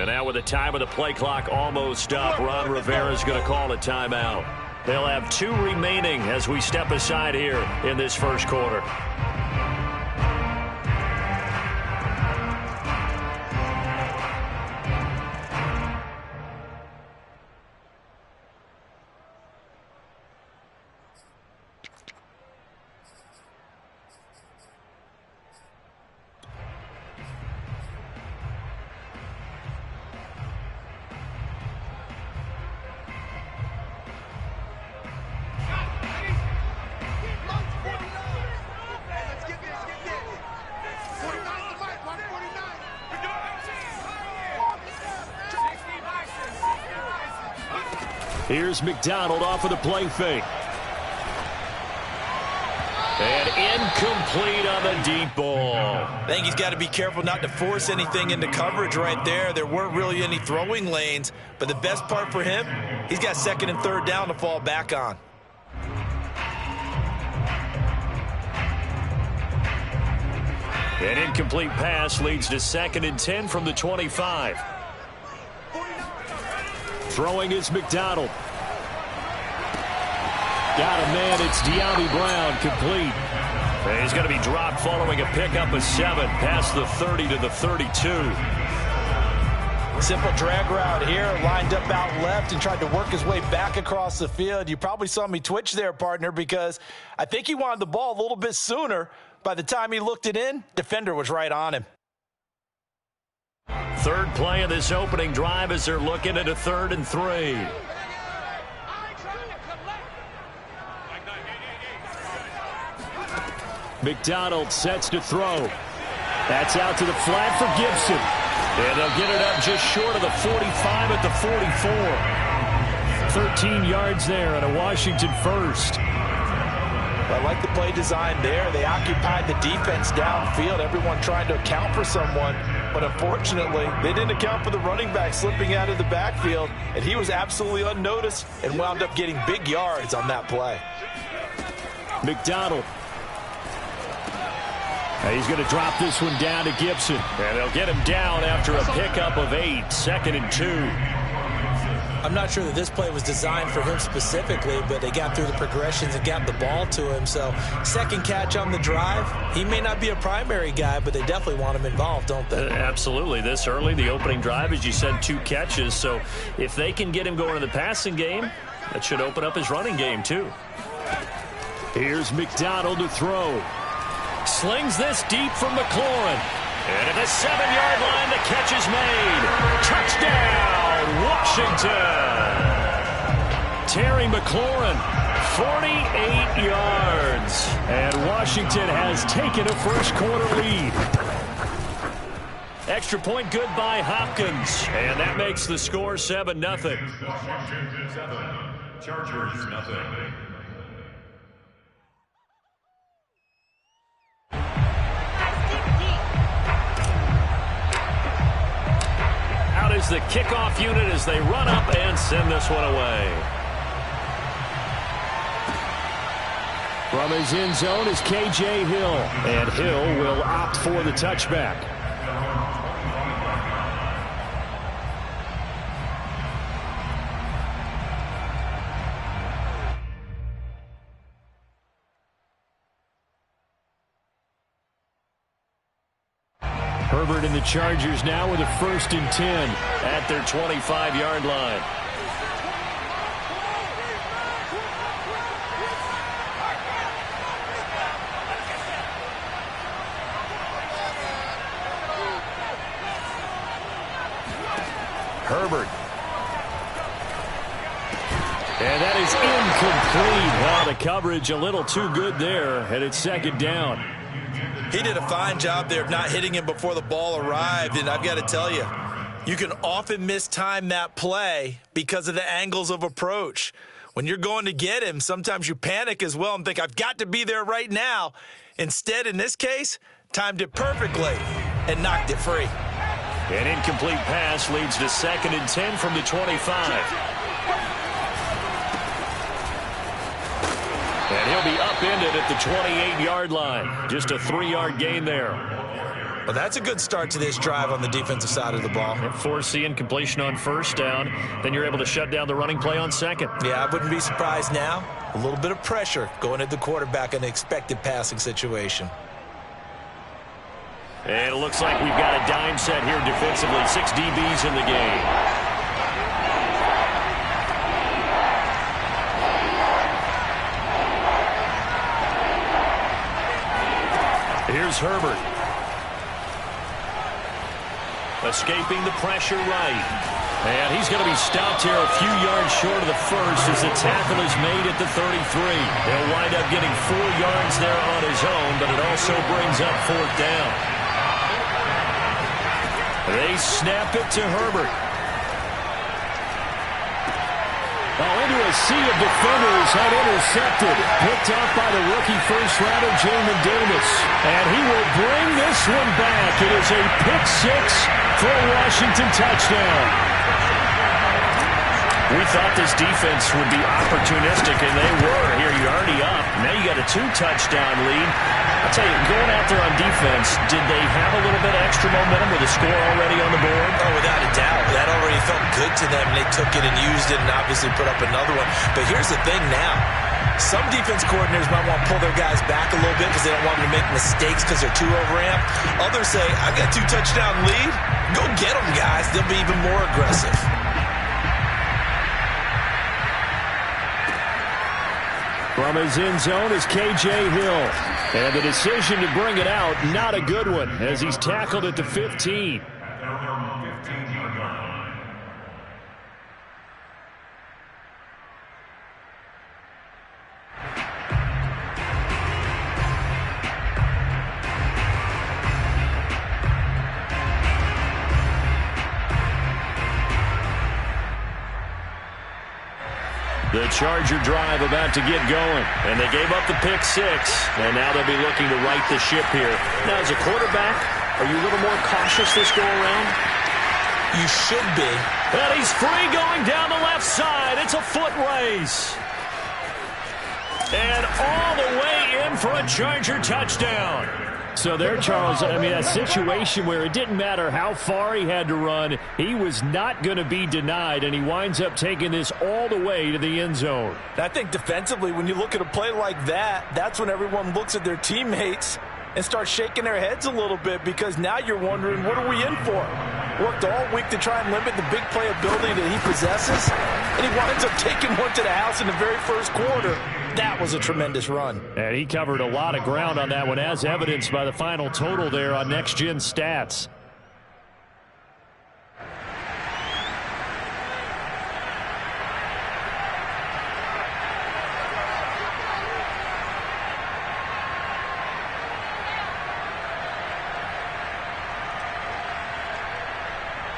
And now with the time of the play clock almost up, Ron Rivera is going to call a timeout. They'll have 2 remaining as we step aside here in this first quarter. Here's McDonald off of the play fake. And incomplete on the deep ball. I think he's got to be careful not to force anything into coverage right there. There weren't really any throwing lanes, but the best part for him, he's got 2nd and 3rd down to fall back on. An incomplete pass leads to 2nd and 10 from the 25. Throwing is McDonald. Got a man. It's De'Ami Brown, complete. And he's going to be dropped following a pickup of 7 past the 30 to the 32. Simple drag route here, lined up out left and tried to work his way back across the field. You probably saw me twitch there, partner, because I think he wanted the ball a little bit sooner. By the time he looked it in, defender was right on him. 3rd play of this opening drive as they're looking at a 3rd and 3. McDonald sets to throw. That's out to the flat for Gibson. And they'll get it up just short of the 45 at the 44. 13 yards there and a Washington first. I like the play design there. They occupied the defense downfield, everyone trying to account for someone. But unfortunately, they didn't account for the running back slipping out of the backfield, and he was absolutely unnoticed and wound up getting big yards on that play. McDonald. He's going to drop this one down to Gibson. And they'll get him down after a pickup of 8, 2nd and 2. I'm not sure that this play was designed for him specifically, but they got through the progressions and got the ball to him. So 2nd catch on the drive. He may not be a primary guy, but they definitely want him involved, don't they? Absolutely. This early, the opening drive, as you said, 2 catches. So if they can get him going in the passing game, that should open up his running game too. Here's McDonald to throw. Slings this deep from McLaurin. And at the 7-yard line, the catch is made. Touchdown, Washington. Terry McLaurin, 48 yards. And Washington has taken a first quarter lead. Extra point good by Hopkins. And that makes the score 7-0. Washington 7, Chargers nothing. Is the kickoff unit as they run up and send this one away. From his end zone is K.J. Hill. And Hill will opt for the touchback. Herbert and the Chargers now with a 1st and 10 at their 25-yard line. Herbert. And that is incomplete. Wow, the coverage a little too good there, and it's 2nd down. He did a fine job there of not hitting him before the ball arrived, and I've got to tell you, you can often mistime that play because of the angles of approach. When you're going to get him, sometimes you panic as well and think, I've got to be there right now. Instead, in this case, timed it perfectly and knocked it free. An incomplete pass leads to 2nd and 10 from the 25. And he'll be upended at the 28-yard line. Just a 3-yard gain there. Well, that's a good start to this drive on the defensive side of the ball. Forcing completion on first down. Then you're able to shut down the running play on second. Yeah, I wouldn't be surprised now. A little bit of pressure going at the quarterback in an expected passing situation. And it looks like we've got a dime set here defensively. 6 DBs in the game. Here's Herbert. Escaping the pressure right. And he's going to be stopped here a few yards short of the first as the tackle is made at the 33. He'll wind up getting 4 yards there on his own, but it also brings up 4th down. They snap it to Herbert. Into a sea of defenders and intercepted. Picked off by the rookie first-rounder, Jamin Davis. And he will bring this one back. It is a pick-6 for a Washington touchdown. We thought this defense would be opportunistic, and they were. Here, you're already up. Now you got a 2-touchdown lead. I'll tell you, going out there on defense, did they have a little bit of extra momentum with a score already on the board? Oh, without a doubt. That already felt good to them, and they took it and used it and obviously put up another one. But here's the thing now. Some defense coordinators might want to pull their guys back a little bit because they don't want them to make mistakes because they're too overamped. Others say, I've got 2-touchdown lead. Go get them, guys. They'll be even more aggressive. From his end zone is K.J. Hill. And the decision to bring it out, not a good one, as he's tackled at the 15. The Charger drive about to get going, and they gave up the pick-6, and now they'll be looking to right the ship here. Now, as a quarterback, are you a little more cautious this go-around? You should be. And he's free going down the left side. It's a foot race. And all the way in for a Charger touchdown. So there, Charles, I mean, a situation where it didn't matter how far he had to run, he was not going to be denied, and he winds up taking this all the way to the end zone. I think defensively, when you look at a play like that, that's when everyone looks at their teammates and starts shaking their heads a little bit, because now you're wondering, what are we in for? Worked all week to try and limit the big play ability that he possesses, and he winds up taking one to the house in the very first quarter. That was a tremendous run. And he covered a lot of ground on that one, as evidenced by the final total there on Next Gen Stats.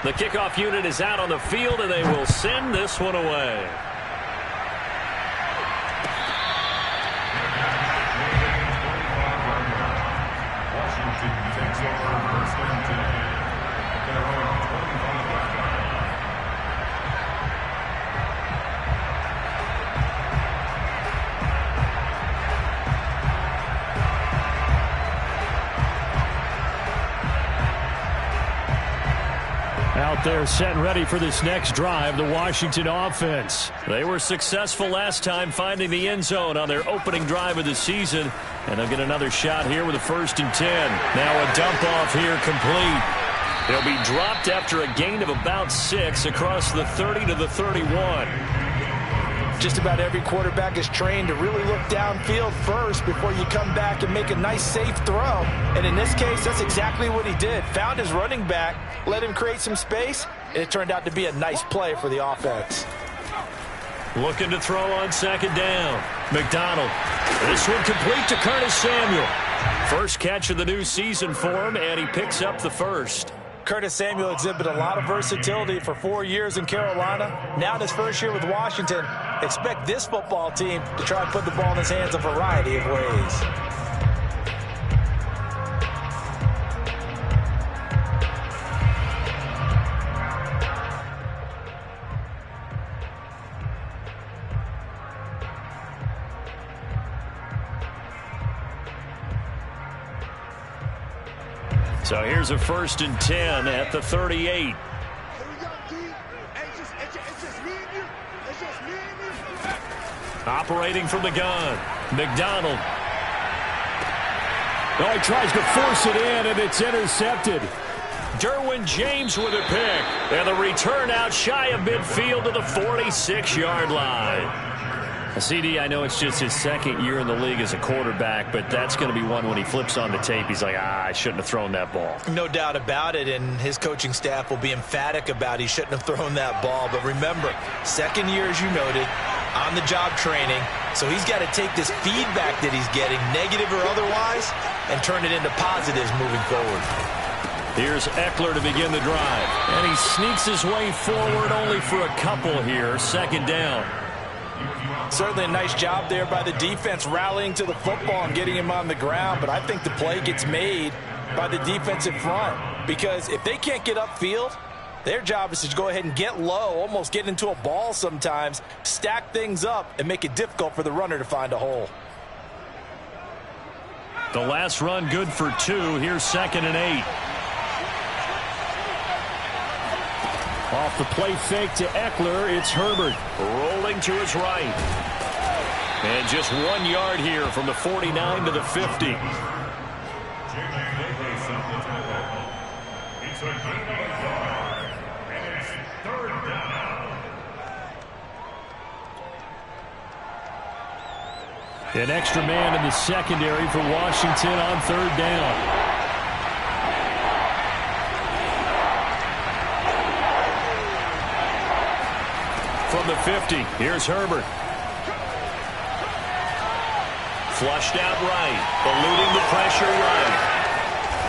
The kickoff unit is out on the field, and they will send this one away. Takes over first and 10 at their own 25-yard line. Out there set and ready for this next drive, the Washington offense. They were successful last time finding the end zone on their opening drive of the season, and they'll get another shot here with a 1st and 10. Now a dump off here complete. They'll be dropped after a gain of about 6 across the 30 to the 31. Just about every quarterback is trained to really look downfield first before you come back and make a nice, safe throw. And in this case, that's exactly what he did. Found his running back, let him create some space, and it turned out to be a nice play for the offense. Looking to throw on 2nd down. McDonald. This one complete to Curtis Samuel. First catch of the new season for him, and he picks up the 1st. Curtis Samuel exhibited a lot of versatility for 4 years in Carolina. Now in his first year with Washington, expect this football team to try and put the ball in his hands a variety of ways. So here's a 1st and 10 at the 38. Operating from the gun, McDonald. Oh, he tries to force it in, and it's intercepted. Derwin James with a pick. And the return out shy of midfield to the 46-yard line. CD, I know it's just his 2nd year in the league as a quarterback, but that's going to be one when he flips on the tape, he's like, I shouldn't have thrown that ball. No doubt about it, and his coaching staff will be emphatic about he shouldn't have thrown that ball. But remember, 2nd year, as you noted, on-the-job training, so he's got to take this feedback that he's getting, negative or otherwise, and turn it into positives moving forward. Here's Eckler to begin the drive, and he sneaks his way forward only for a couple here, 2nd down. Certainly a nice job there by the defense rallying to the football and getting him on the ground, but I think the play gets made by the defensive front because if they can't get upfield, their job is to go ahead and get low, almost get into a ball sometimes, stack things up, and make it difficult for the runner to find a hole. The last run good for 2. Here's 2nd and 8. Off the play fake to Eckler, it's Herbert rolling to his right. And just 1 yard here from the 49 to the 50. An extra man in the secondary for Washington on 3rd down. From the 50, here's Herbert. Flushed out right, eluding the pressure right.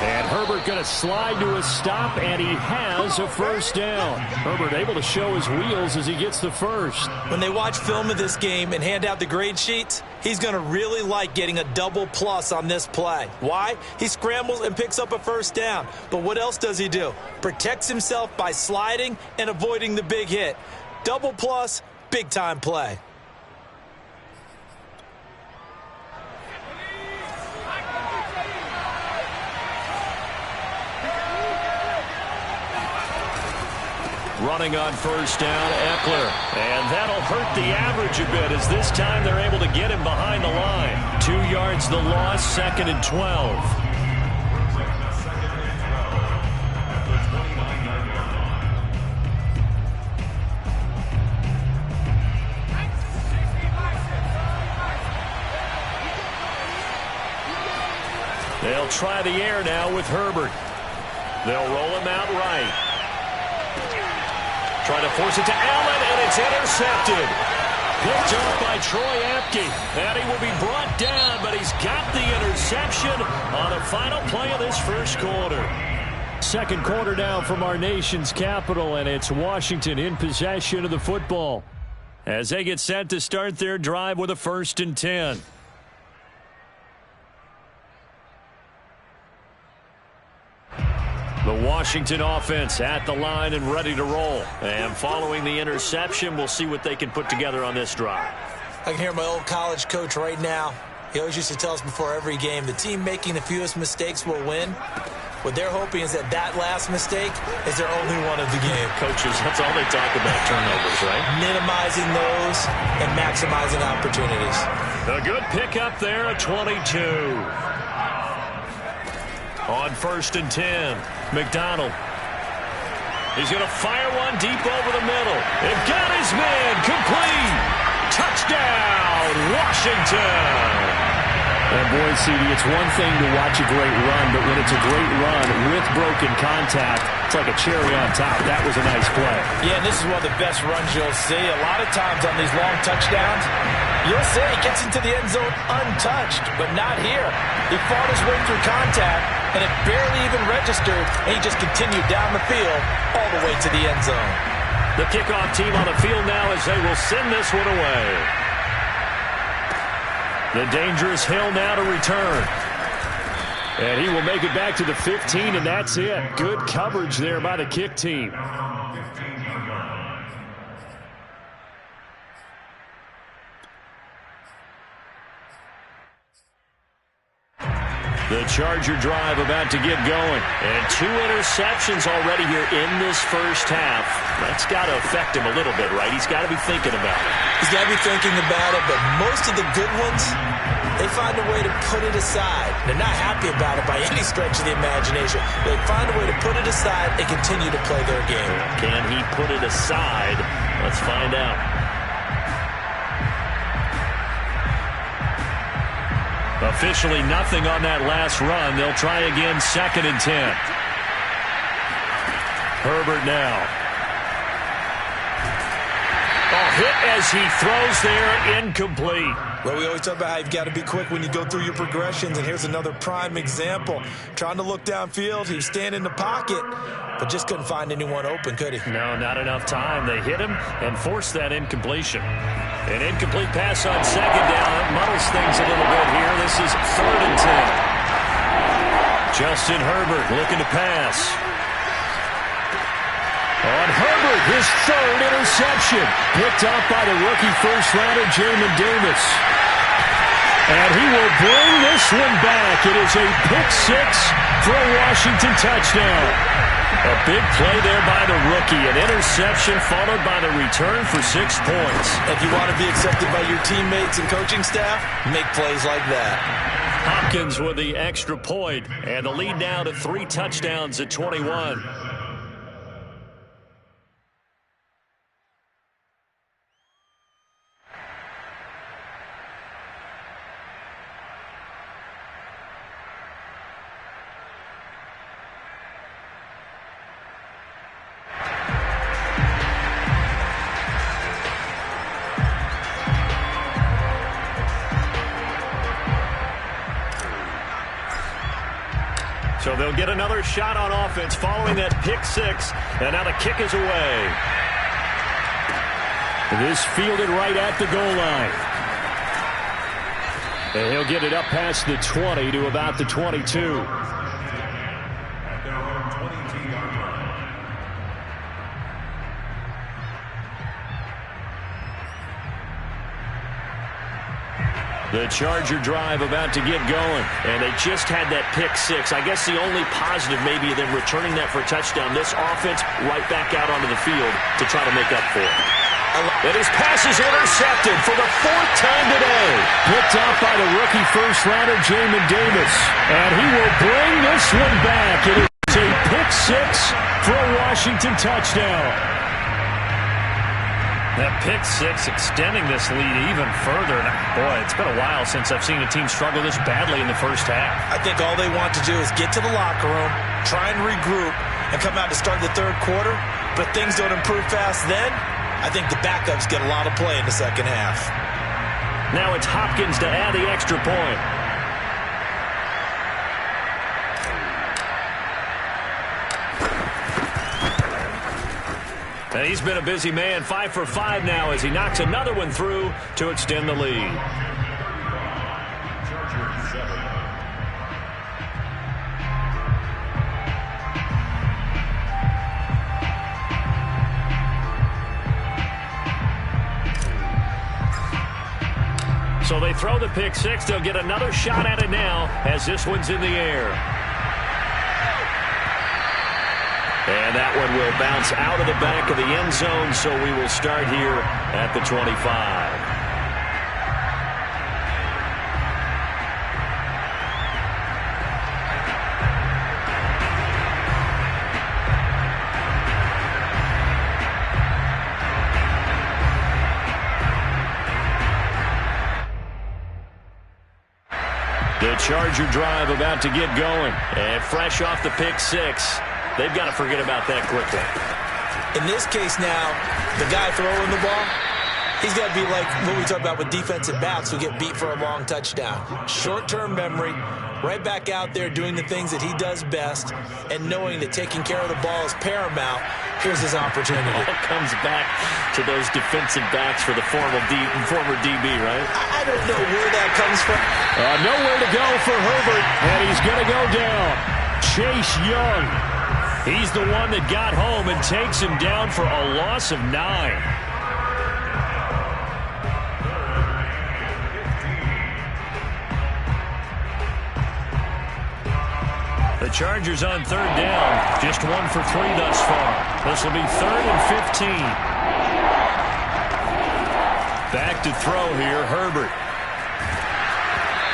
And Herbert going to slide to a stop, and he has a 1st down. Herbert able to show his wheels as he gets the 1st. When they watch film of this game and hand out the grade sheets, he's going to really like getting a double plus on this play. Why? He scrambles and picks up a 1st down. But what else does he do? Protects himself by sliding and avoiding the big hit. Double plus, big-time play. Running on 1st down, Eckler. And that'll hurt the average a bit as this time they're able to get him behind the line. 2 yards the loss, 2nd and 12. They'll try the air now with Herbert. They'll roll him out right. Try to force it to Allen, and it's intercepted. Picked up by Troy Apke. And he will be brought down, but he's got the interception on the final play of this 1st quarter. 2nd quarter now from our nation's capital, and it's Washington in possession of the football as they get set to start their drive with a 1st and 10. The Washington offense at the line and ready to roll. And following the interception, we'll see what they can put together on this drive. I can hear my old college coach right now. He always used to tell us before every game, the team making the fewest mistakes will win. What they're hoping is that last mistake is their only one of the game. Coaches, that's all they talk about, turnovers, right? Minimizing those and maximizing opportunities. A good pickup there at 22. On 1st and 10, McDonald. He's going to fire one deep over the middle. They've got his man complete. Touchdown, Washington. And boy, CD, it's one thing to watch a great run, but when it's a great run with broken contact, it's like a cherry on top. That was a nice play. Yeah, and this is one of the best runs you'll see. A lot of times on these long touchdowns, you'll see he gets into the end zone untouched, but not here. He fought his way through contact, and it barely even registered, and he just continued down the field all the way to the end zone. The kickoff team on the field now as they will send this one away. The dangerous Hill now to return. And he will make it back to the 15, and that's it. Good coverage there by the kick team. The Charger drive about to get going. And 2 interceptions already here in this first half. That's got to affect him a little bit, right? He's got to be thinking about it. He's got to be thinking about it, but most of the good ones, they find a way to put it aside. They're not happy about it by any stretch of the imagination. They find a way to put it aside and continue to play their game. Can he put it aside? Let's find out. Officially nothing on that last run. They'll try again, 2nd and 10. Herbert now. Hit as he throws there, incomplete. Well, we always talk about how you've got to be quick when you go through your progressions, and here's another prime example. Trying to look downfield, he was standing in the pocket, but just couldn't find anyone open, could he? No, not enough time. They hit him and forced that incompletion. An incomplete pass on 2nd down. It muddles things a little bit here. This is 3rd and 10. Justin Herbert looking to pass. On Herbert, his 3rd interception. Picked up by the rookie first-rounder, Jamin Davis. And he will bring this one back. It is a pick-6 for a Washington touchdown. A big play there by the rookie. An interception followed by the return for 6 points. If you want to be accepted by your teammates and coaching staff, make plays like that. Hopkins with the extra point. And the lead now to 3 touchdowns at 21. So they'll get another shot on offense following that pick-6, and now the kick is away. This fielded right at the goal line. And he'll get it up past the 20 to about the 22. At their own 22-yard line. The Charger drive about to get going, and they just had that pick-6. I guess the only positive maybe of them returning that for a touchdown. This offense right back out onto the field to try to make up for it. And his pass is intercepted for the 4th time today. Picked up by the rookie first-rounder, Jamin Davis. And he will bring this one back. It is a pick-6 for a Washington touchdown. That pick-6 extending this lead even further. Boy, it's been a while since I've seen a team struggle this badly in the first half. I think all they want to do is get to the locker room, try and regroup, and come out to start the 3rd quarter. But if things don't improve fast then, I think the backups get a lot of play in the 2nd half. Now it's Hopkins to add the extra point. And he's been a busy man, 5 for 5 now as he knocks another one through to extend the lead. So they throw the pick-6. They'll get another shot at it now as this one's in the air. And that one will bounce out of the back of the end zone, so we will start here at the 25. The Charger drive about to get going. And fresh off the pick-6. They've got to forget about that quickly. In this case now, the guy throwing the ball, he's got to be like what we talk about with defensive backs who get beat for a long touchdown. Short-term memory, right back out there doing the things that he does best, and knowing that taking care of the ball is paramount. Here's his opportunity. It all comes back to those defensive backs for the former DB, right? I don't know where that comes from. Nowhere to go for Herbert, and he's going to go down. Chase Young. He's the one that got home and takes him down for a loss of 9. The Chargers on third down. Just 1 for 3 thus far. This will be 3rd and 15. Back to throw here, Herbert.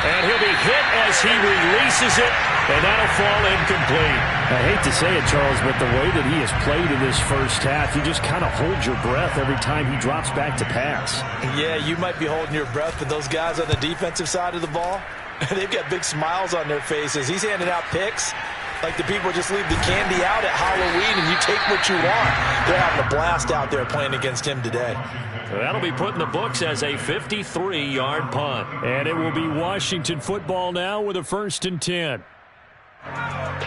And he'll be hit as he releases it, and that'll fall incomplete. I hate to say it, Charles, but the way that he has played in this first half, you just kind of hold your breath every time he drops back to pass. Yeah, you might be holding your breath, but those guys on the defensive side of the ball, they've got big smiles on their faces. He's handing out picks like the people just leave the candy out at Halloween and you take what you want. They're having a blast out there playing against him today. So that'll be put in the books as a 53-yard punt. And it will be Washington football now with a 1st and 10.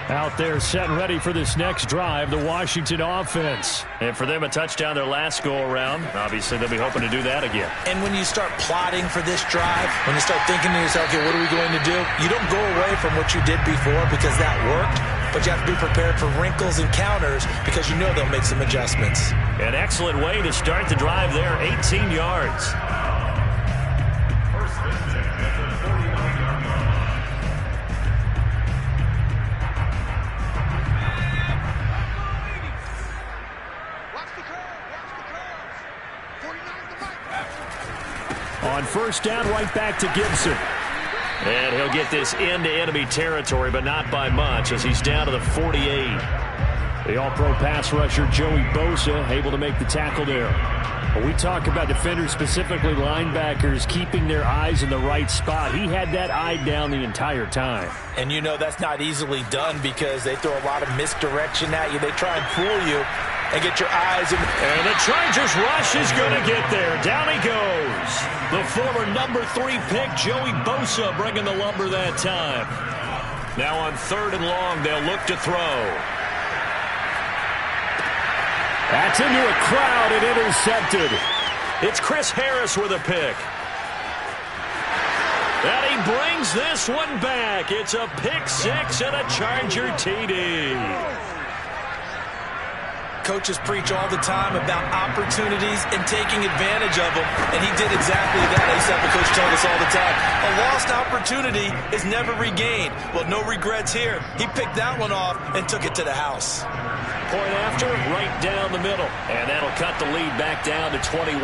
Out there set and ready for this next drive, the Washington offense. And for them, a touchdown their last go-around. Obviously, they'll be hoping to do that again. And when you start plotting for this drive, when you start thinking to yourself, okay, what are we going to do? You don't go away from what you did before because that worked, but you have to be prepared for wrinkles and counters because you know they'll make some adjustments. An excellent way to start the drive there, 18 yards. On 1st down, right back to Gibson. And he'll get this into enemy territory, but not by much as he's down to the 48. The all-pro pass rusher, Joey Bosa, able to make the tackle there. When we talk about defenders, specifically linebackers, keeping their eyes in the right spot, he had that eye down the entire time. And you know that's not easily done because they throw a lot of misdirection at you. They try and fool you and get your eyes in. And the Chargers rush is going to get there. Down he goes. The former number 3 pick, Joey Bosa, bringing the lumber that time. Now on 3rd and long, they'll look to throw. That's into a crowd and intercepted. It's Chris Harris with a pick. And he brings this one back. It's a pick 6 and a Charger TD. Coaches preach all the time about opportunities and taking advantage of them, and he did exactly that. I used to have a coach tell us all the time, a lost opportunity is never regained. Well, no regrets here. He picked that one off and took it to the house. Point after, right down the middle. And that'll cut the lead back down to 21.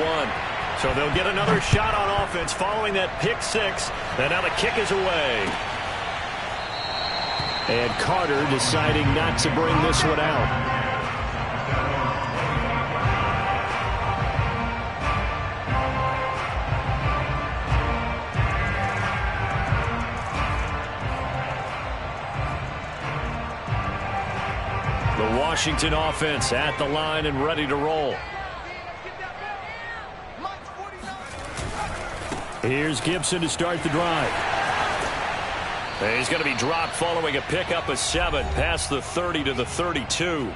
So they'll get another shot on offense following that pick 6. And now the kick is away. And Carter deciding not to bring this one out. The Washington offense at the line and ready to roll. Here's Gibson to start the drive. And he's going to be dropped following a pickup of 7 past the 30 to the 32.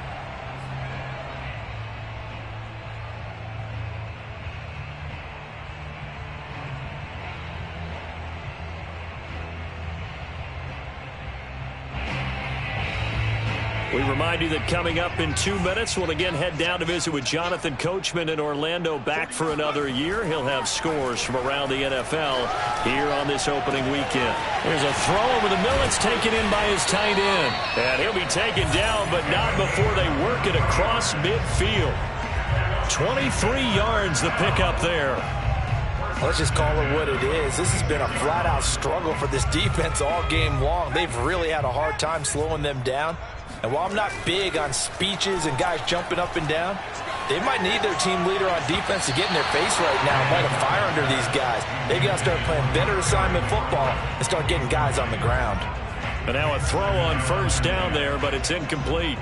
We remind you that coming up in 2 minutes, we'll again head down to visit with Jonathan Coachman in Orlando, back for another year. He'll have scores from around the NFL here on this opening weekend. There's a throw over the middle. It's taken in by his tight end. And he'll be taken down, but not before they work it across midfield. 23 yards the pickup there. Let's just call it what it is. This has been a flat-out struggle for this defense all game long. They've really had a hard time slowing them down. And while I'm not big on speeches and guys jumping up and down, they might need their team leader on defense to get in their face right now and light a fire under these guys. They've got to start playing better assignment football and start getting guys on the ground. And now a throw on 1st down there, but it's incomplete.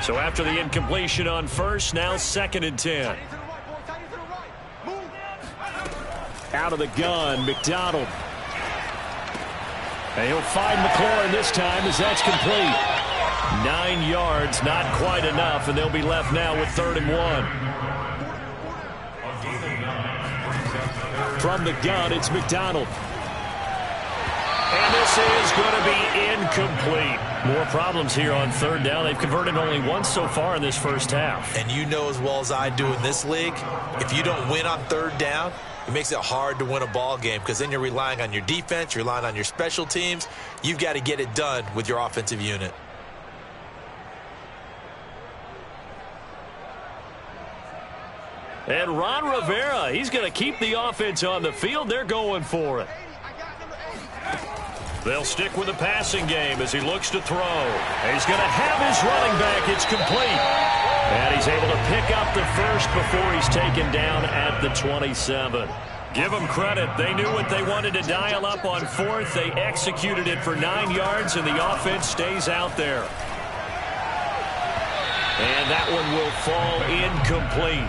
So after the incompletion on 1st, now 2nd and 10. Out of the gun, McDonald. And he'll find McLaurin this time as that's complete. 9 yards, not quite enough, and they'll be left now with 3rd and 1. From the gun, it's McDonald. And this this is going to be incomplete. More problems here on third down. They've converted only once so far in this first half. And you know as well as I do in this league, if you don't win on third down, it makes it hard to win a ball game because then you're relying on your defense, you're relying on your special teams. You've got to get it done with your offensive unit. And Ron Rivera, he's going to keep the offense on the field. They're going for it. They'll stick with the passing game as he looks to throw. And he's going to have his running back. It's complete. And he's able to pick up the first before he's taken down at the 27. Give them credit. They knew what they wanted to dial up on fourth. They executed it for 9 yards, and the offense stays out there. And that one will fall incomplete.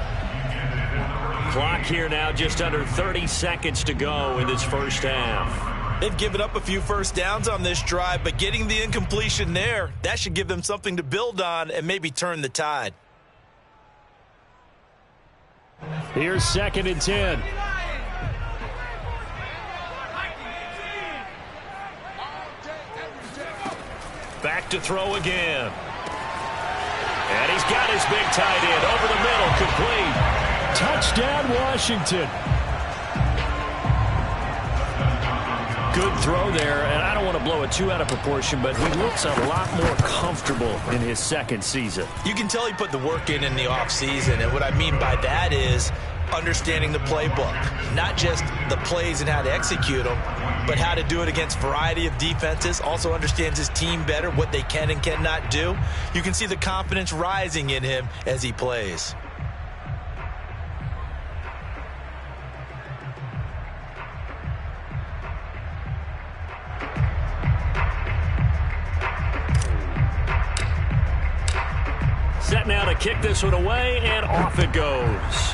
Clock here now, just under 30 seconds to go in this first half. They've given up a few first downs on this drive, but getting the incompletion there, that should give them something to build on and maybe turn the tide. Here's 2nd and 10. Back to throw again. And he's got his big tight end over the middle, complete. Touchdown, Washington. Good throw there, and I don't want to blow it too out of proportion, but he looks a lot more comfortable in his second season. You can tell he put the work in the offseason, and what I mean by that is understanding the playbook. Not just the plays and how to execute them, but how to do it against a variety of defenses. Also understands his team better, what they can and cannot do. You can see the confidence rising in him as he plays. Set now to kick this one away, and off it goes.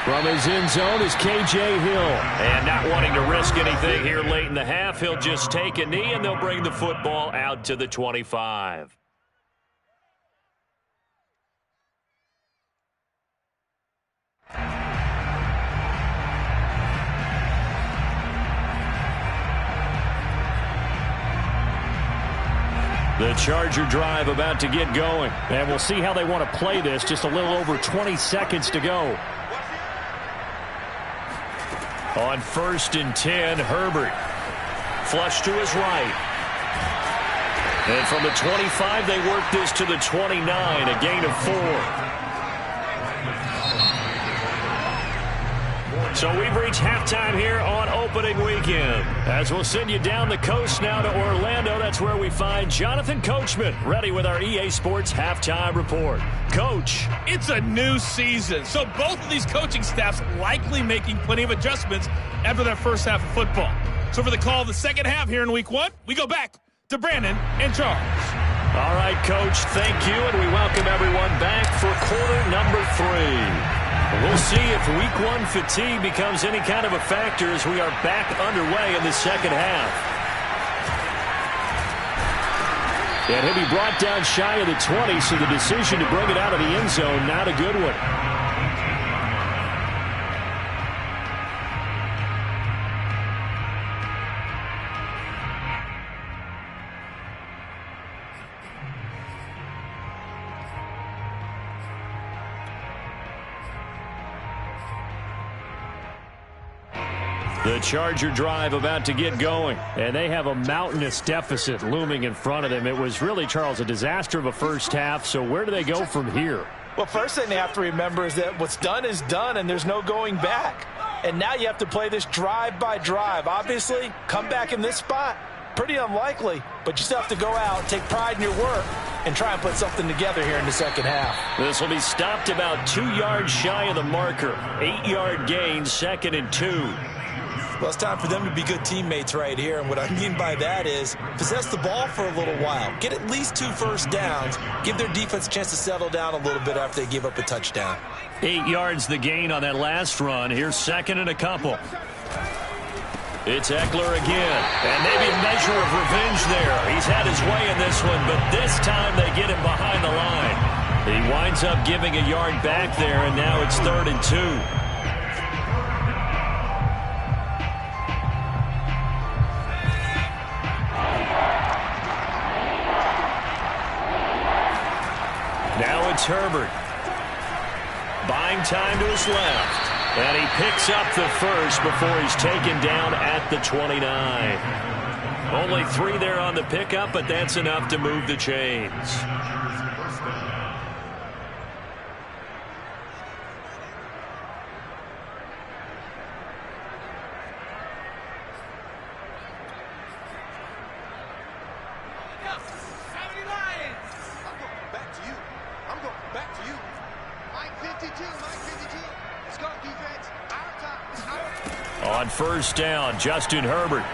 From his end zone is K.J. Hill. And not wanting to risk anything here late in the half, he'll just take a knee, and they'll bring the football out to the 25. The Charger drive about to get going. And we'll see how they want to play this. Just a little over 20 seconds to go. On 1st and 10, Herbert. Flush to his right. And from the 25, they work this to the 29, a gain of 4. So we've reached halftime here on opening weekend. As we'll send you down the coast now to Orlando, that's where we find Jonathan Coachman, ready with our EA Sports halftime report. Coach. It's a new season, so both of these coaching staffs likely making plenty of adjustments after their first half of football. So for the call of the second half here in week 1, we go back to Brandon and Charles. All right, Coach, thank you, and we welcome everyone back for quarter number 3. We'll see if week 1 fatigue becomes any kind of a factor as we are back underway in the second half. And he'll be brought down shy of the 20, so the decision to bring it out of the end zone, not a good one. The Charger drive about to get going, and they have a mountainous deficit looming in front of them. It was really, Charles, a disaster of a first half, so where do they go from here? Well, first thing they have to remember is that what's done is done, and there's no going back. And now you have to play this drive by drive. Obviously, come back in this spot, pretty unlikely, but you still have to go out, take pride in your work, and try and put something together here in the second half. This will be stopped about 2 yards shy of the marker. 8-yard gain, 2nd and 2. Well, it's time for them to be good teammates right here, and what I mean by that is possess the ball for a little while. Get at least 2 first downs. Give their defense a chance to settle down a little bit after they give up a touchdown. 8 yards the gain on that last run. Here's 2nd and a couple. It's Eckler again, and maybe a measure of revenge there. He's had his way in this one, but this time they get him behind the line. He winds up giving a yard back there, and now it's 3rd and 2. Now it's Herbert. Buying time to his left. And he picks up the first before he's taken down at the 29. Only 3 there on the pickup, but that's enough to move the chains. On first down, Justin Herbert.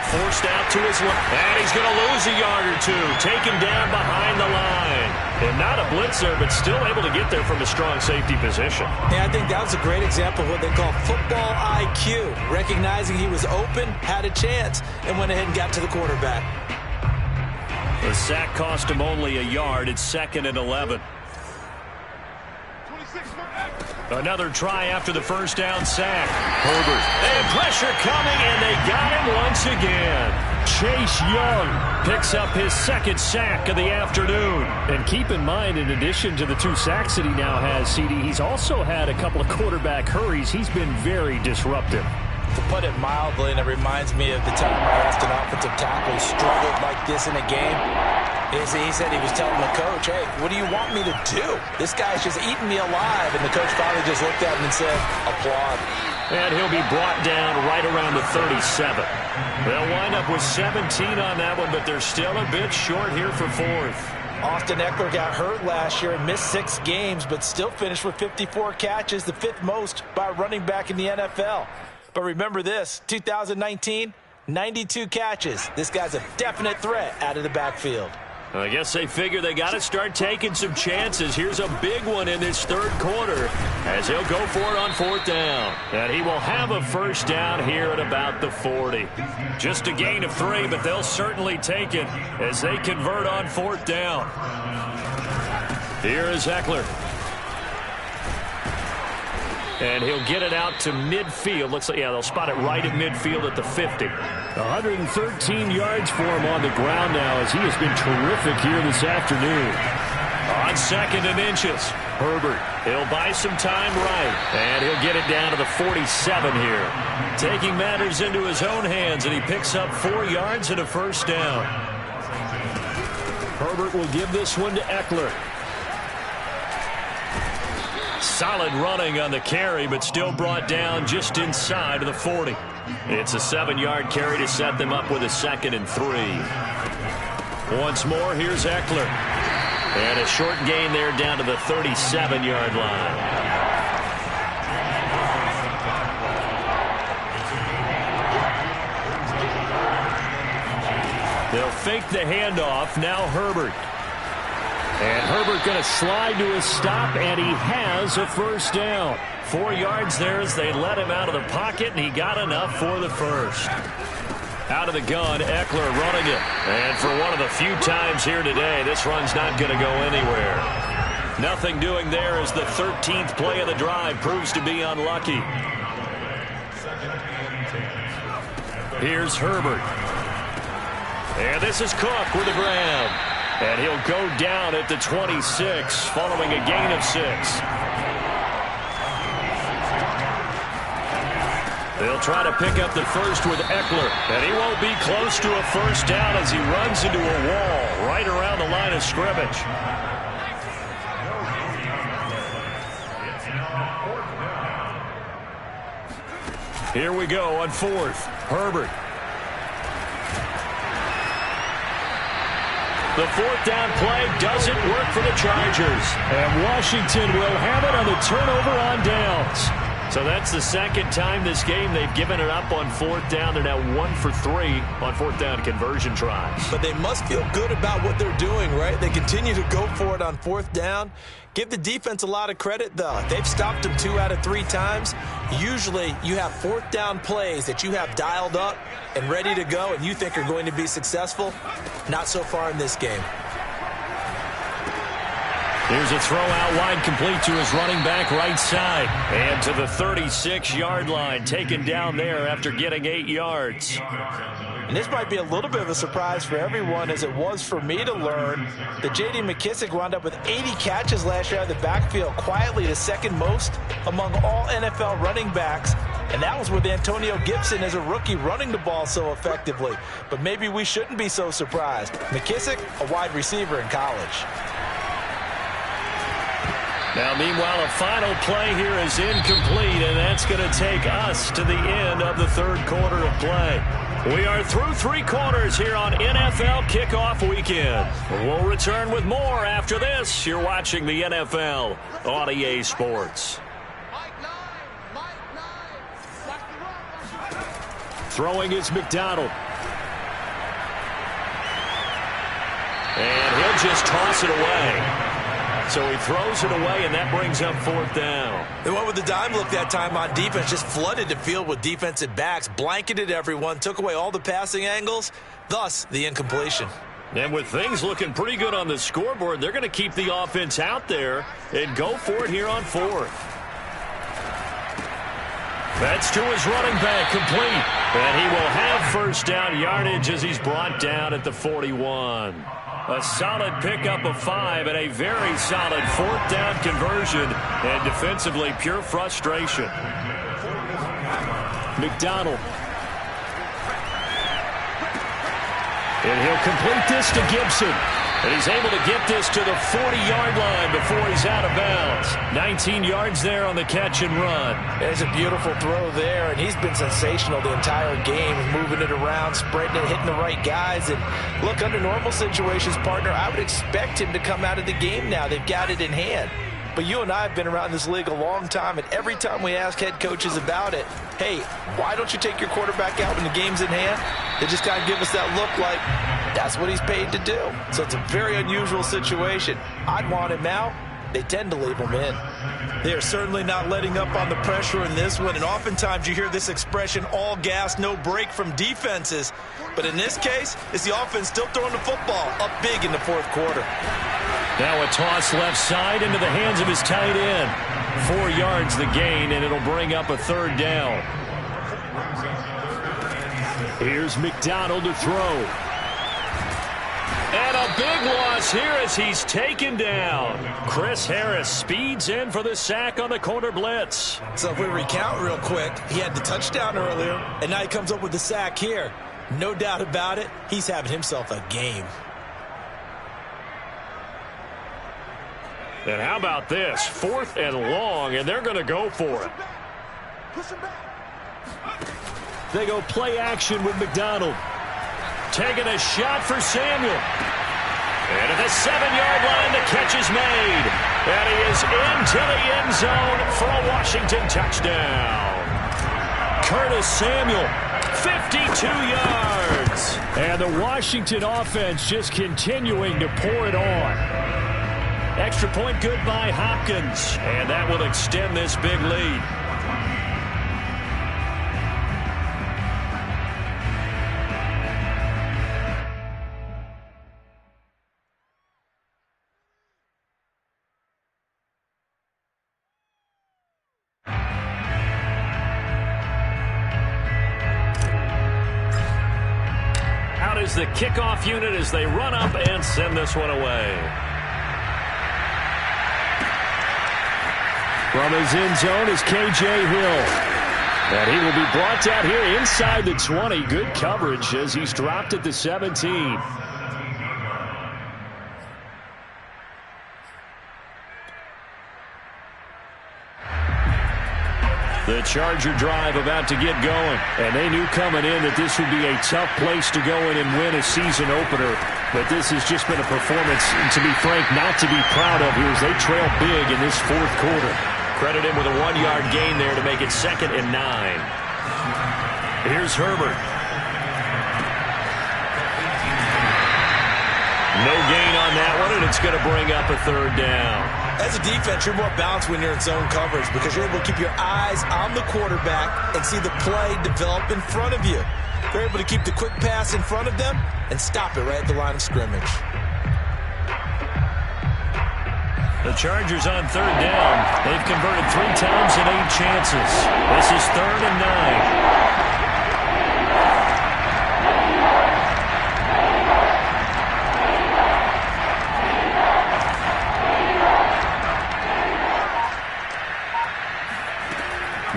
Forced out to his left. And he's going to lose a yard or 2. Taken down behind the line. And not a blitzer, but still able to get there from a strong safety position. Yeah, I think that was a great example of what they call football IQ. Recognizing he was open, had a chance, and went ahead and got to the quarterback. The sack cost him only a yard. It's 2nd and 11. Another try after the first down sack. Herbert. And pressure coming, and they got him once again. Chase Young picks up his 2nd sack of the afternoon. And keep in mind, in addition to the 2 sacks that he now has, CD, he's also had a couple of quarterback hurries. He's been very disruptive. To put it mildly, and it reminds me of the time I asked an offensive tackle struggled like this in a game. He said he was telling the coach, hey, what do you want me to do? This guy's just eating me alive. And the coach finally just looked at him and said, applaud. And he'll be brought down right around the 37. They'll wind up with 17 on that one, but they're still a bit short here for 4th. Austin Eckler got hurt last year and missed 6 games, but still finished with 54 catches, the 5th most by a running back in the NFL. But remember this, 2019, 92 catches. This guy's a definite threat out of the backfield. I guess they figure they got to start taking some chances. Here's a big one in this 3rd quarter as he'll go for it on 4th down. And he will have a first down here at about the 40. Just a gain of 3, but they'll certainly take it as they convert on 4th down. Here is Eckler. And he'll get it out to midfield. Looks like, yeah, they'll spot it right at midfield at the 50. 113 yards for him on the ground now as he has been terrific here this afternoon. On 2nd and inches, Herbert. He'll buy some time right. And he'll get it down to the 47 here. Taking matters into his own hands, and he picks up 4 yards and a first down. Herbert will give this one to Eckler. Solid running on the carry, but still brought down just inside of the 40. It's a 7-yard carry to set them up with a 2nd and 3. Once more, here's Eckler. And a short gain there down to the 37-yard line. They'll fake the handoff. Now Herbert. And Herbert going to slide to his stop, and he has a first down. 4 yards there as they let him out of the pocket, and he got enough for the first. Out of the gun, Eckler running it. And for one of the few times here today, this run's not going to go anywhere. Nothing doing there as the 13th play of the drive proves to be unlucky. Here's Herbert. And this is Cook with the grab. And he'll go down at the 26 following a gain of 6. They'll try to pick up the first with Eckler. And he won't be close to a first down as he runs into a wall right around the line of scrimmage. Here we go on 4th. Herbert. The 4th down play doesn't work for the Chargers. And Washington will have it on the turnover on downs. So that's the 2nd time this game they've given it up on 4th down. They're now 1 for 3 on 4th down conversion tries. But they must feel good about what they're doing, right? They continue to go for it on 4th down. Give the defense a lot of credit, though. They've stopped them 2 out of 3 times. Usually you have 4th down plays that you have dialed up and ready to go and you think are going to be successful. Not so far in this game. Here's a throw out wide, complete to his running back right side. And to the 36-yard line, taken down there after getting 8 yards. And this might be a little bit of a surprise for everyone, as it was for me to learn that J.D. McKissic wound up with 80 catches last year out of the backfield, quietly the second most among all NFL running backs. And that was with Antonio Gibson as a rookie running the ball so effectively. But maybe we shouldn't be so surprised. McKissic, a wide receiver in college. Now, meanwhile, a final play here is incomplete, and that's going to take us to the end of the third quarter of play. We are through 3 quarters here on NFL Kickoff Weekend. We'll return with more after this. You're watching the NFL on EA Sports. Throwing is McDonald. And he'll just toss it away. So he throws it away, and that brings up 4th down. They went with the dime look that time on defense, just flooded the field with defensive backs, blanketed everyone, took away all the passing angles, thus the incompletion. And with things looking pretty good on the scoreboard, they're going to keep the offense out there and go for it here on 4th. That's to his running back, complete. And he will have first down yardage as he's brought down at the 41. A solid pickup of 5 and a very solid 4th down conversion, and defensively pure frustration. McDonald. And he'll complete this to Gibson. And he's able to get this to the 40-yard line before he's out of bounds. 19 yards there on the catch and run. There's a beautiful throw there, and he's been sensational the entire game, moving it around, spreading it, hitting the right guys. And look, under normal situations, partner, I would expect him to come out of the game now. They've got it in hand. But you and I have been around this league a long time, and every time we ask head coaches about it, hey, why don't you take your quarterback out when the game's in hand? They just kind of give us that look like that's what he's paid to do. So it's a very unusual situation. I'd want him out. They tend to leave him in. They are certainly not letting up on the pressure in this one, and oftentimes you hear this expression, all gas, no break from defenses. But in this case, it's the offense still throwing the football up big in the 4th quarter. Now a toss left side into the hands of his tight end. 4 yards the gain, and it'll bring up a 3rd down. Here's McDonald to throw. And a big loss here as he's taken down. Chris Harris speeds in for the sack on the corner blitz. So if we recount real quick, he had the touchdown earlier, and now he comes up with the sack here. No doubt about it, he's having himself a game. And how about this? 4th and long, and they're going to go for it. They go play action with McDonald. Taking a shot for Samuel. And at the 7-yard line, the catch is made. And he is into the end zone for a Washington touchdown. Curtis Samuel, 52 yards. And the Washington offense just continuing to pour it on. Extra point good by Hopkins. And that will extend this big lead. Is the kickoff unit as they run up and send this one away. From his end zone is K.J. Hill. And he will be brought down here inside the 20. Good coverage as he's dropped at the 17. The Charger drive about to get going. And they knew coming in that this would be a tough place to go in and win a season opener. But this has just been a performance, to be frank, not to be proud of here as they trail big in this 4th quarter. Credit him with a 1-yard gain there to make it 2nd and 9. Here's Herbert. No gain on that one, and it's going to bring up a 3rd down. As a defense, you're more balanced when you're in zone coverage because you're able to keep your eyes on the quarterback and see the play develop in front of you. They're able to keep the quick pass in front of them and stop it right at the line of scrimmage. The Chargers on 3rd down. They've converted 3 times in 8 chances. This is 3rd and 9.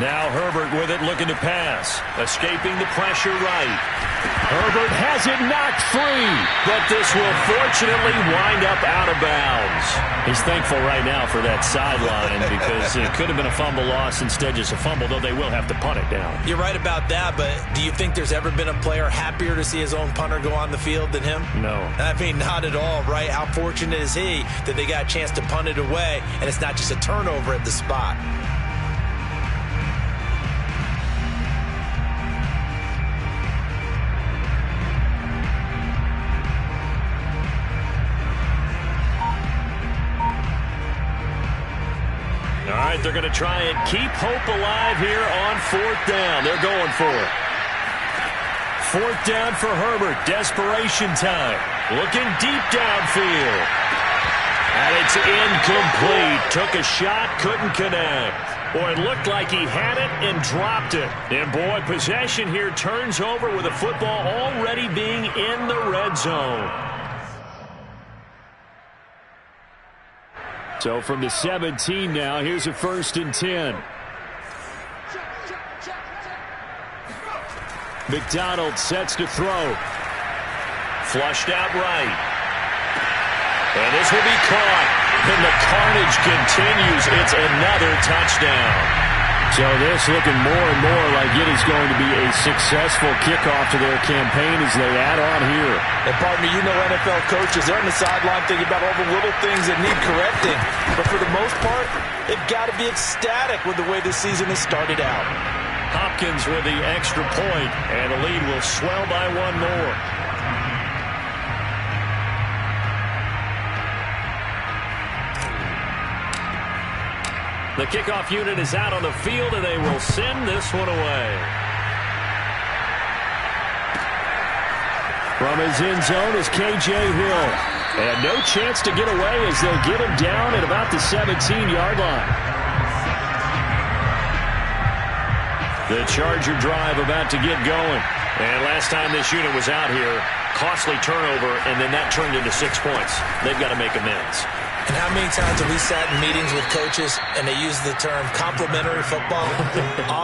Now Herbert with it, looking to pass. Escaping the pressure right. Herbert has it knocked free. But this will fortunately wind up out of bounds. He's thankful right now for that sideline because it could have been a fumble loss, instead just a fumble, though they will have to punt it down. You're right about that, but do you think there's ever been a player happier to see his own punter go on the field than him? No. I mean, not at all, right? How fortunate is he that they got a chance to punt it away, and it's not just a turnover at the spot. All right, they're going to try and keep hope alive here on 4th down. They're going for it. 4th down for Herbert. Desperation time. Looking deep downfield. And it's incomplete. Took a shot, couldn't connect. Boy, it looked like he had it and dropped it. And boy, possession here turns over with the football already being in the red zone. So from the 17 now, here's a 1st and 10. McDonald sets to throw. Flushed out right. And this will be caught. And the carnage continues. It's another touchdown. So this looking more and more like it is going to be a successful kickoff to their campaign as they add on here. And pardon me, you know NFL coaches, they're on the sideline thinking about all the little things that need correcting. But for the most part, they've got to be ecstatic with the way this season has started out. Hopkins with the extra point, and the lead will swell by one more. The kickoff unit is out on the field, and they will send this one away. From his end zone is K.J. Hill. And no chance to get away as they'll get him down at about the 17-yard line. The Charger drive about to get going. And last time this unit was out here, costly turnover, and then that turned into 6 points. They've got to make amends. And how many times have we sat in meetings with coaches and they use the term complementary football?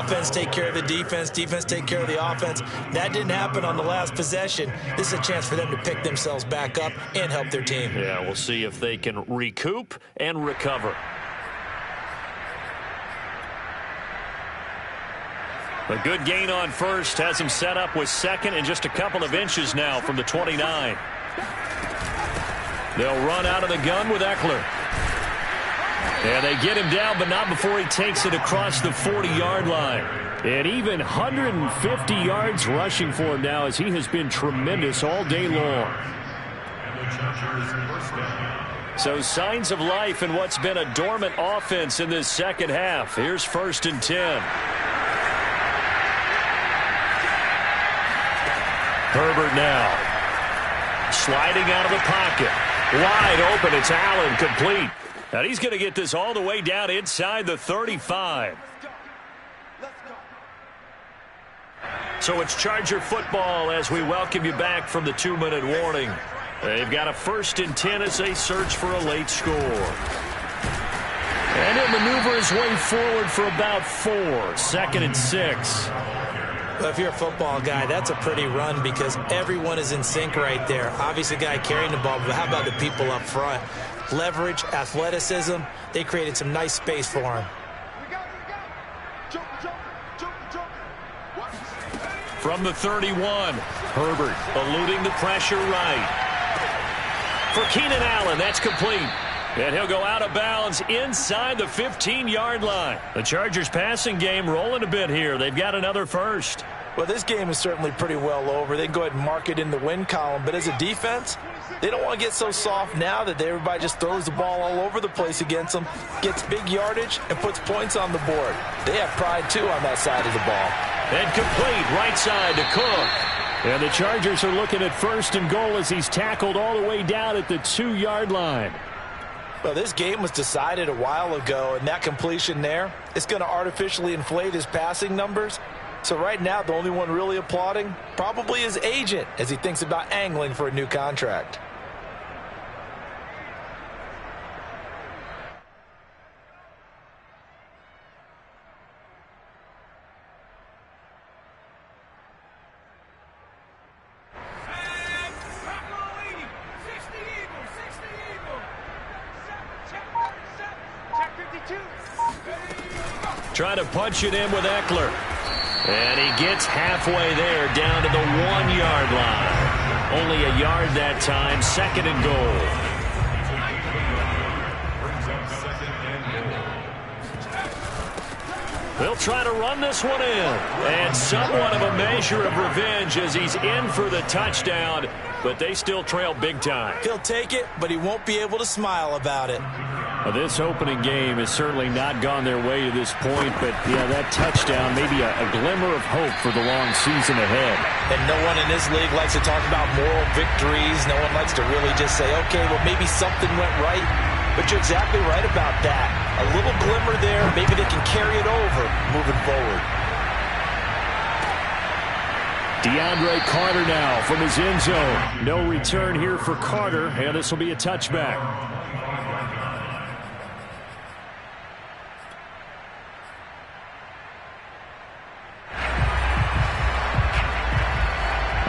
Offense take care of the defense, defense take care of the offense. That didn't happen on the last possession. This is a chance for them to pick themselves back up and help their team. Yeah, we'll see if they can recoup and recover. A good gain on first has him set up with 2nd and just a couple of inches now from the 29. They'll run out of the gun with Eckler. And they get him down, but not before he takes it across the 40-yard line. And even 150 yards rushing for him now as he has been tremendous all day long. So signs of life in what's been a dormant offense in this second half. Here's 1st and 10. Herbert now. Sliding out of the pocket. Wide open. It's Allen, complete. And he's going to get this all the way down inside the 35. So it's Charger football as we welcome you back from the 2-minute warning. They've got a 1st and 10 as they search for a late score. And he'll maneuver his way forward for about 4. 2nd and 6. Well, if you're a football guy, that's a pretty run because everyone is in sync right there. Obviously, the guy carrying the ball, but how about the people up front? Leverage, athleticism, they created some nice space for him. From the 31, Herbert eluding the pressure right. For Keenan Allen, that's complete. And he'll go out of bounds inside the 15-yard line. The Chargers passing game rolling a bit here. They've got another first. Well, this game is certainly pretty well over. They can go ahead and mark it in the win column. But as a defense, they don't want to get so soft now that everybody just throws the ball all over the place against them, gets big yardage, and puts points on the board. They have pride, too, on that side of the ball. And complete right side to Cook. And the Chargers are looking at 1st and goal as he's tackled all the way down at the 2-yard line. Well, this game was decided a while ago, and that completion there, it's going to artificially inflate his passing numbers. So right now, the only one really applauding probably his agent as he thinks about angling for a new contract. Trying to punch it in with Eckler. And he gets halfway there, down to the 1-yard line. Only a yard that time, 2nd and goal. They'll try to run this one in. And somewhat of a measure of revenge as he's in for the touchdown, but they still trail big time. He'll take it, but he won't be able to smile about it. Well, this opening game has certainly not gone their way to this point, but yeah, that touchdown, maybe a glimmer of hope for the long season ahead. And no one in this league likes to talk about moral victories. No one likes to really just say, okay, well, maybe something went right. But you're exactly right about that. A little glimmer there. Maybe they can carry it over moving forward. DeAndre Carter now from his end zone. No return here for Carter, and this will be a touchback.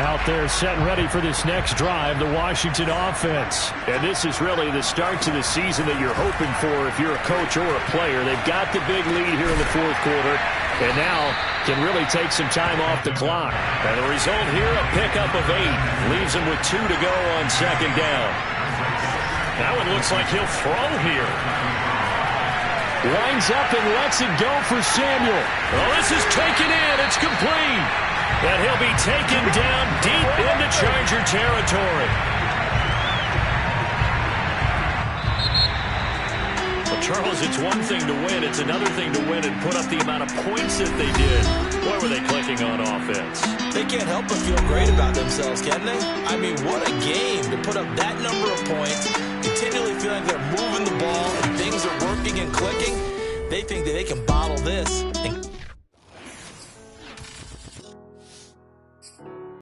Out there set and ready for this next drive, the Washington offense. And this is really the start to the season that you're hoping for if you're a coach or a player. They've got the big lead here in the 4th quarter, and now can really take some time off the clock. And the result here, a pickup of 8. Leaves them with 2 to go on 2nd down. That one looks like he'll throw here. Winds up and lets it go for Samuel. Oh, this is taken in. It's complete. And he'll be taken down deep into Charger territory. Well, Charles, it's one thing to win. It's another thing to win and put up the amount of points that they did. Boy, were they clicking on offense. They can't help but feel great about themselves, can they? I mean, what a game to put up that number of points, continually feeling they're moving the ball and things are working and clicking. They think that they can bottle this and